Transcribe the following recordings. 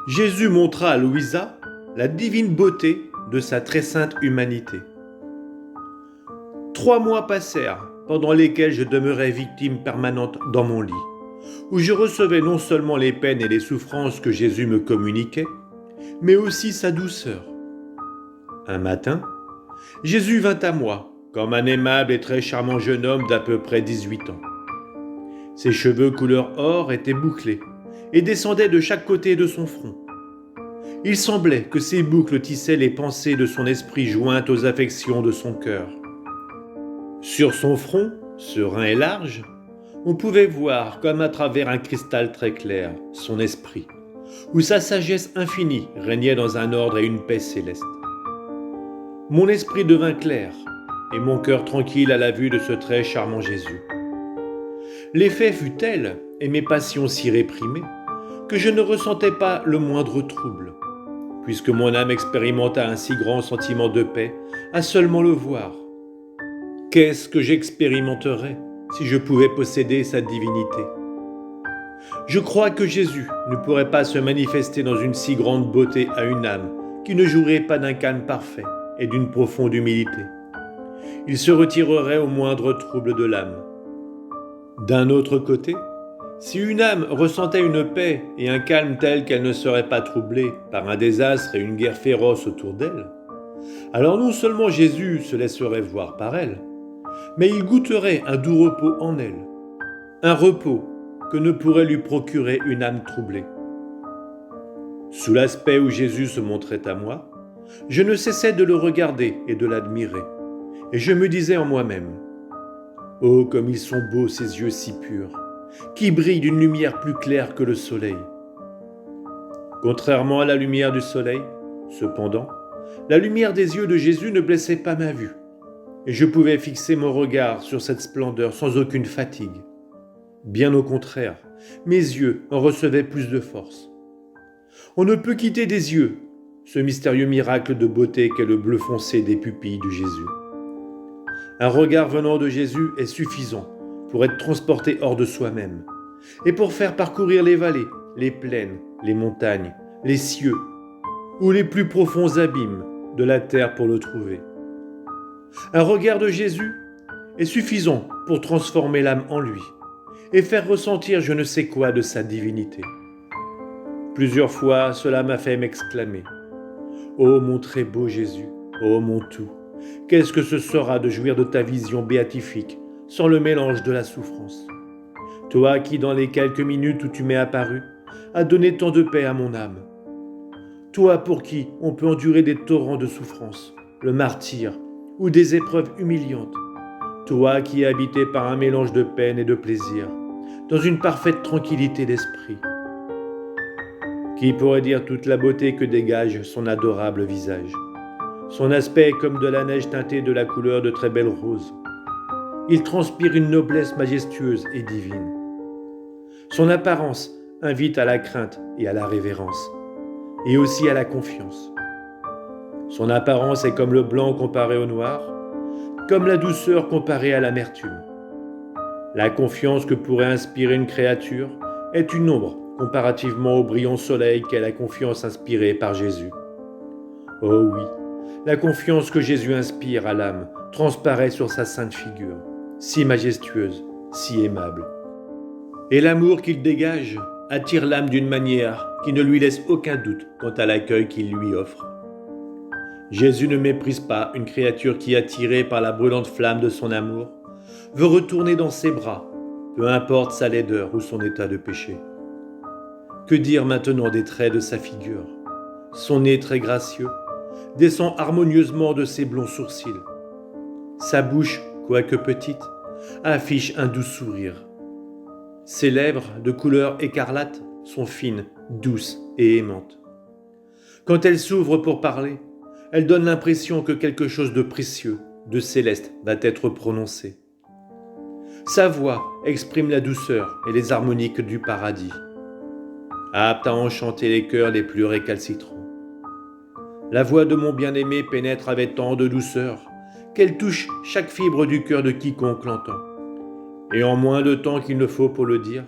Jésus montra à Louisa la divine beauté de sa très sainte humanité. 3 mois passèrent, pendant lesquels je demeurais victime permanente dans mon lit, où je recevais non seulement les peines et les souffrances que Jésus me communiquait, mais aussi sa douceur. Un matin, Jésus vint à moi, comme un aimable et très charmant jeune homme d'à peu près 18 ans. Ses cheveux couleur or étaient bouclés et descendaient de chaque côté de son front. Il semblait que ces boucles tissaient les pensées de son esprit jointes aux affections de son cœur. Sur son front, serein et large, on pouvait voir, comme à travers un cristal très clair, son esprit, où sa sagesse infinie régnait dans un ordre et une paix céleste. Mon esprit devint clair, et mon cœur tranquille à la vue de ce très charmant Jésus. L'effet fut tel, et mes passions si réprimées, que je ne ressentais pas le moindre trouble, puisque mon âme expérimenta un si grand sentiment de paix à seulement le voir. Qu'est-ce que j'expérimenterais si je pouvais posséder sa divinité? Je crois que Jésus ne pourrait pas se manifester dans une si grande beauté à une âme qui ne jouirait pas d'un calme parfait et d'une profonde humilité. Il se retirerait au moindre trouble de l'âme. D'un autre côté, si une âme ressentait une paix et un calme tel qu'elle ne serait pas troublée par un désastre et une guerre féroce autour d'elle, alors non seulement Jésus se laisserait voir par elle, mais il goûterait un doux repos en elle, un repos que ne pourrait lui procurer une âme troublée. Sous l'aspect où Jésus se montrait à moi, je ne cessais de le regarder et de l'admirer, et je me disais en moi-même, « Oh, comme ils sont beaux ces yeux si purs, qui brillent d'une lumière plus claire que le soleil. » Contrairement à la lumière du soleil, cependant, la lumière des yeux de Jésus ne blessait pas ma vue, et je pouvais fixer mon regard sur cette splendeur sans aucune fatigue. Bien au contraire, mes yeux en recevaient plus de force. On ne peut quitter des yeux ce mystérieux miracle de beauté qu'est le bleu foncé des pupilles de Jésus. Un regard venant de Jésus est suffisant pour être transporté hors de soi-même et pour faire parcourir les vallées, les plaines, les montagnes, les cieux ou les plus profonds abîmes de la terre pour le trouver. Un regard de Jésus est suffisant pour transformer l'âme en lui et faire ressentir je ne sais quoi de sa divinité. Plusieurs fois, cela m'a fait m'exclamer « Ô mon très beau Jésus, ô mon tout, qu'est-ce que ce sera de jouir de ta vision béatifique sans le mélange de la souffrance? Toi qui, dans les quelques minutes où tu m'es apparu, as donné tant de paix à mon âme. Toi pour qui on peut endurer des torrents de souffrance, le martyre ou des épreuves humiliantes. Toi qui es habité par un mélange de peine et de plaisir, dans une parfaite tranquillité d'esprit. Qui pourrait dire toute la beauté que dégage son adorable visage? Son aspect est comme de la neige teintée de la couleur de très belles roses. Il transpire une noblesse majestueuse et divine. Son apparence invite à la crainte et à la révérence, et aussi à la confiance. Son apparence est comme le blanc comparé au noir, comme la douceur comparée à l'amertume. La confiance que pourrait inspirer une créature est une ombre comparativement au brillant soleil qu'est la confiance inspirée par Jésus. Oh oui, la confiance que Jésus inspire à l'âme transparaît sur sa sainte figure, si majestueuse, si aimable. Et l'amour qu'il dégage attire l'âme d'une manière qui ne lui laisse aucun doute quant à l'accueil qu'il lui offre. Jésus ne méprise pas une créature qui, attirée par la brûlante flamme de son amour, veut retourner dans ses bras, peu importe sa laideur ou son état de péché. Que dire maintenant des traits de sa figure? Son nez très gracieux descend harmonieusement de ses blonds sourcils. Sa bouche, quoique petite, affiche un doux sourire. Ses lèvres, de couleur écarlate, sont fines, douces et aimantes. Quand elle s'ouvre pour parler, elle donne l'impression que quelque chose de précieux, de céleste, va être prononcé. Sa voix exprime la douceur et les harmoniques du paradis, apte à enchanter les cœurs les plus récalcitrants. La voix de mon bien-aimé pénètre avec tant de douceur qu'elle touche chaque fibre du cœur de quiconque l'entend. Et en moins de temps qu'il ne faut pour le dire,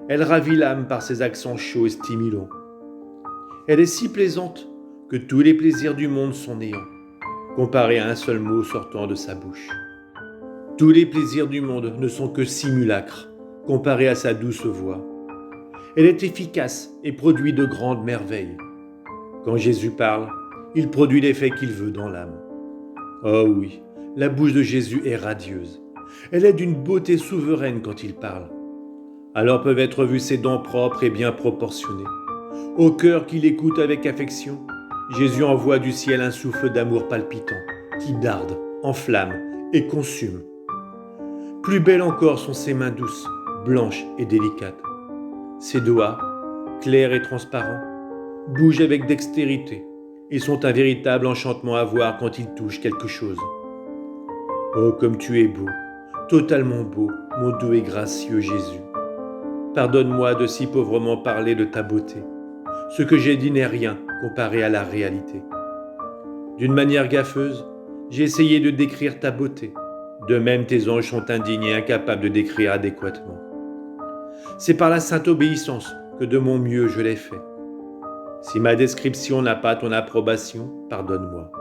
elle ravit l'âme par ses accents chauds et stimulants. Elle est si plaisante que tous les plaisirs du monde sont néants, comparés à un seul mot sortant de sa bouche. Tous les plaisirs du monde ne sont que simulacres, comparés à sa douce voix. Elle est efficace et produit de grandes merveilles. Quand Jésus parle, il produit l'effet qu'il veut dans l'âme. Oh oui, la bouche de Jésus est radieuse. Elle est d'une beauté souveraine quand il parle. Alors peuvent être vues ses dents propres et bien proportionnées. Au cœur qui l'écoute avec affection, Jésus envoie du ciel un souffle d'amour palpitant, qui darde, enflamme et consume. Plus belles encore sont ses mains douces, blanches et délicates. Ses doigts, clairs et transparents, bougent avec dextérité et sont un véritable enchantement à voir quand il touche quelque chose. Oh, comme tu es beau, totalement beau, mon doux et gracieux Jésus. Pardonne-moi de si pauvrement parler de ta beauté. Ce que j'ai dit n'est rien comparé à la réalité. D'une manière gaffeuse, j'ai essayé de décrire ta beauté. De même, tes anges sont indignes et incapables de décrire adéquatement. C'est par la sainte obéissance que de mon mieux je l'ai fait. Si ma description n'a pas ton approbation, pardonne-moi.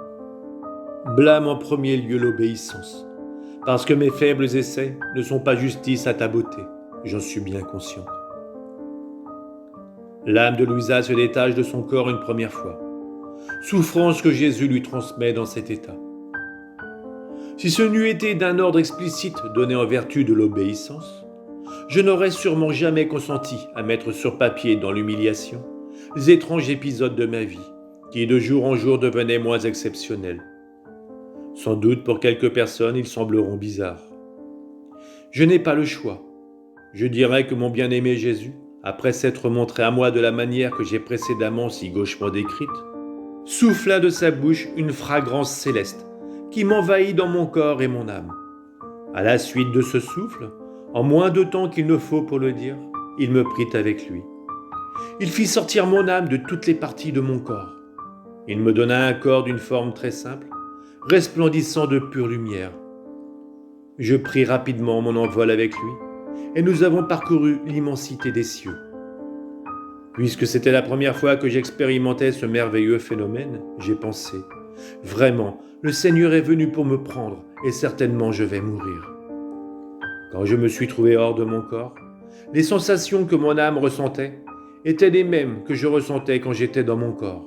Blâme en premier lieu l'obéissance, parce que mes faibles essais ne sont pas justice à ta beauté, j'en suis bien conscient. L'âme de Louisa se détache de son corps une première fois, souffrance que Jésus lui transmet dans cet état. Si ce n'eût été d'un ordre explicite donné en vertu de l'obéissance, je n'aurais sûrement jamais consenti à mettre sur papier dans l'humiliation les étranges épisodes de ma vie, qui de jour en jour devenaient moins exceptionnels. Sans doute pour quelques personnes, ils sembleront bizarres. Je n'ai pas le choix. Je dirais que mon bien-aimé Jésus, après s'être montré à moi de la manière que j'ai précédemment si gauchement décrite, souffla de sa bouche une fragrance céleste qui m'envahit dans mon corps et mon âme. À la suite de ce souffle, en moins de temps qu'il ne faut pour le dire, il me prit avec lui. Il fit sortir mon âme de toutes les parties de mon corps. Il me donna un corps d'une forme très simple, resplendissant de pure lumière. Je pris rapidement mon envol avec lui, et nous avons parcouru l'immensité des cieux. Puisque c'était la première fois que j'expérimentais ce merveilleux phénomène, j'ai pensé, vraiment, le Seigneur est venu pour me prendre, et certainement je vais mourir. Quand je me suis trouvé hors de mon corps, les sensations que mon âme ressentait étaient les mêmes que je ressentais quand j'étais dans mon corps.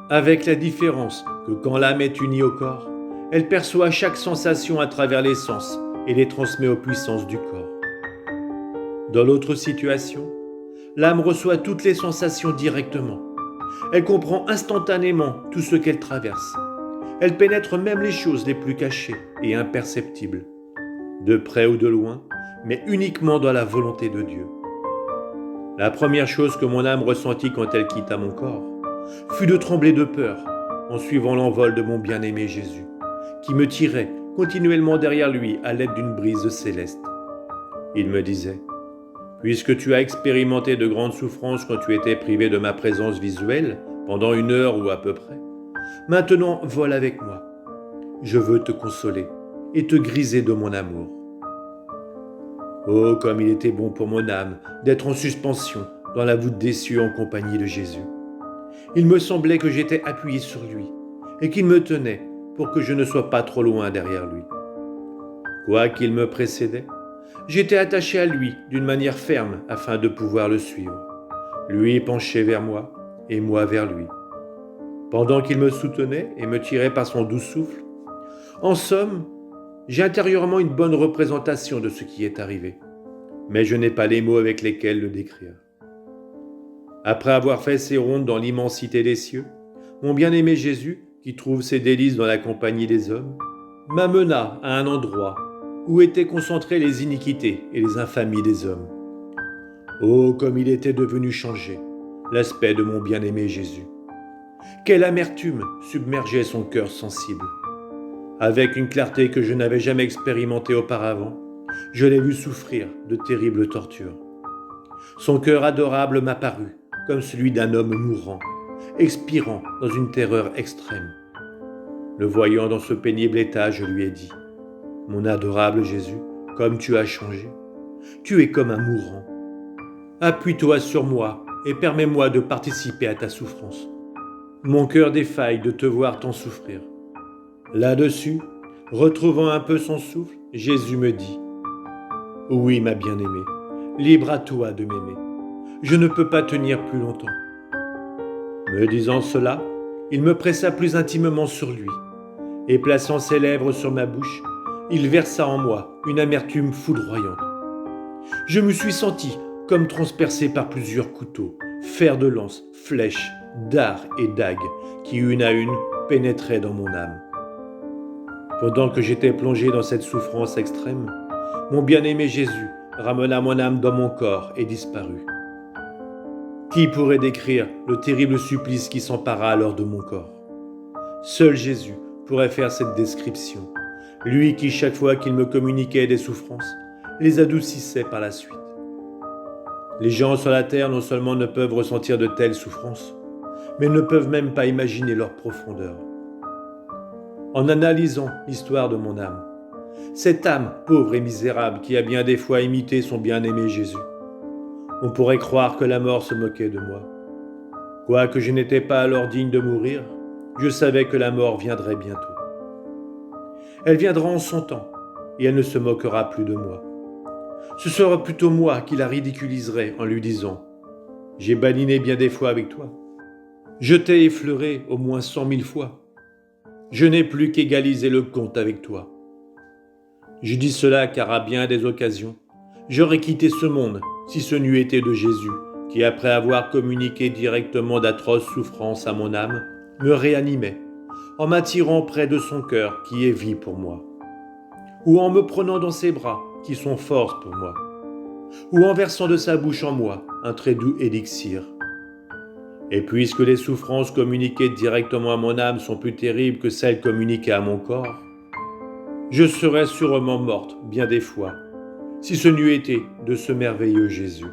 Avec la différence que quand l'âme est unie au corps, elle perçoit chaque sensation à travers les sens et les transmet aux puissances du corps. Dans l'autre situation, l'âme reçoit toutes les sensations directement. Elle comprend instantanément tout ce qu'elle traverse. Elle pénètre même les choses les plus cachées et imperceptibles, de près ou de loin, mais uniquement dans la volonté de Dieu. La première chose que mon âme ressentit quand elle quitta mon corps fut de trembler de peur en suivant l'envol de mon bien-aimé Jésus, qui me tirait continuellement derrière lui à l'aide d'une brise céleste. Il me disait, « Puisque tu as expérimenté de grandes souffrances quand tu étais privé de ma présence visuelle, pendant 1 heure ou à peu près, maintenant vole avec moi. Je veux te consoler et te griser de mon amour. » Oh, comme il était bon pour mon âme d'être en suspension dans la voûte des cieux en compagnie de Jésus. Il me semblait que j'étais appuyé sur lui et qu'il me tenait pour que je ne sois pas trop loin derrière lui. Quoiqu'il me précédait, j'étais attaché à lui d'une manière ferme afin de pouvoir le suivre, lui penché vers moi et moi vers lui. Pendant qu'il me soutenait et me tirait par son doux souffle, en somme, j'ai intérieurement une bonne représentation de ce qui est arrivé, mais je n'ai pas les mots avec lesquels le décrire. Après avoir fait ses rondes dans l'immensité des cieux, mon bien-aimé Jésus, qui trouve ses délices dans la compagnie des hommes, m'amena à un endroit où étaient concentrées les iniquités et les infamies des hommes. Oh, comme il était devenu changé, l'aspect de mon bien-aimé Jésus. Quelle amertume submergeait son cœur sensible. Avec une clarté que je n'avais jamais expérimentée auparavant, je l'ai vu souffrir de terribles tortures. Son cœur adorable m'apparut comme celui d'un homme mourant, expirant dans une terreur extrême. Le voyant dans ce pénible état, je lui ai dit, « Mon adorable Jésus, comme tu as changé, tu es comme un mourant. Appuie-toi sur moi et permets-moi de participer à ta souffrance. Mon cœur défaille de te voir tant souffrir. » Là-dessus, retrouvant un peu son souffle, Jésus me dit : « Oui, ma bien-aimée, libre à toi de m'aimer. Je ne peux pas tenir plus longtemps. » Me disant cela, il me pressa plus intimement sur lui, et plaçant ses lèvres sur ma bouche, il versa en moi une amertume foudroyante. Je me suis senti comme transpercé par plusieurs couteaux, fers de lance, flèches, dards et dagues, qui une à une pénétraient dans mon âme. Pendant que j'étais plongé dans cette souffrance extrême, mon bien-aimé Jésus ramena mon âme dans mon corps et disparut. Qui pourrait décrire le terrible supplice qui s'empara alors de mon corps ? Seul Jésus pourrait faire cette description, lui qui, chaque fois qu'il me communiquait des souffrances, les adoucissait par la suite. Les gens sur la terre non seulement ne peuvent ressentir de telles souffrances, mais ne peuvent même pas imaginer leur profondeur. En analysant l'histoire de mon âme, cette âme pauvre et misérable qui a bien des fois imité son bien-aimé Jésus, on pourrait croire que la mort se moquait de moi. Quoique je n'étais pas alors digne de mourir, je savais que la mort viendrait bientôt. Elle viendra en son temps, et elle ne se moquera plus de moi. Ce sera plutôt moi qui la ridiculiserai en lui disant : « J'ai badiné bien des fois avec toi. Je t'ai effleuré au moins 100 000 fois. Je n'ai plus qu'égalisé le compte avec toi. » Je dis cela car à bien des occasions, j'aurais quitté ce monde si ce n'eût été de Jésus, qui après avoir communiqué directement d'atroces souffrances à mon âme, me réanimait, en m'attirant près de son cœur qui est vie pour moi, ou en me prenant dans ses bras qui sont force pour moi, ou en versant de sa bouche en moi un très doux élixir. Et puisque les souffrances communiquées directement à mon âme sont plus terribles que celles communiquées à mon corps, je serais sûrement morte bien des fois, si ce n'eût été de ce merveilleux Jésus.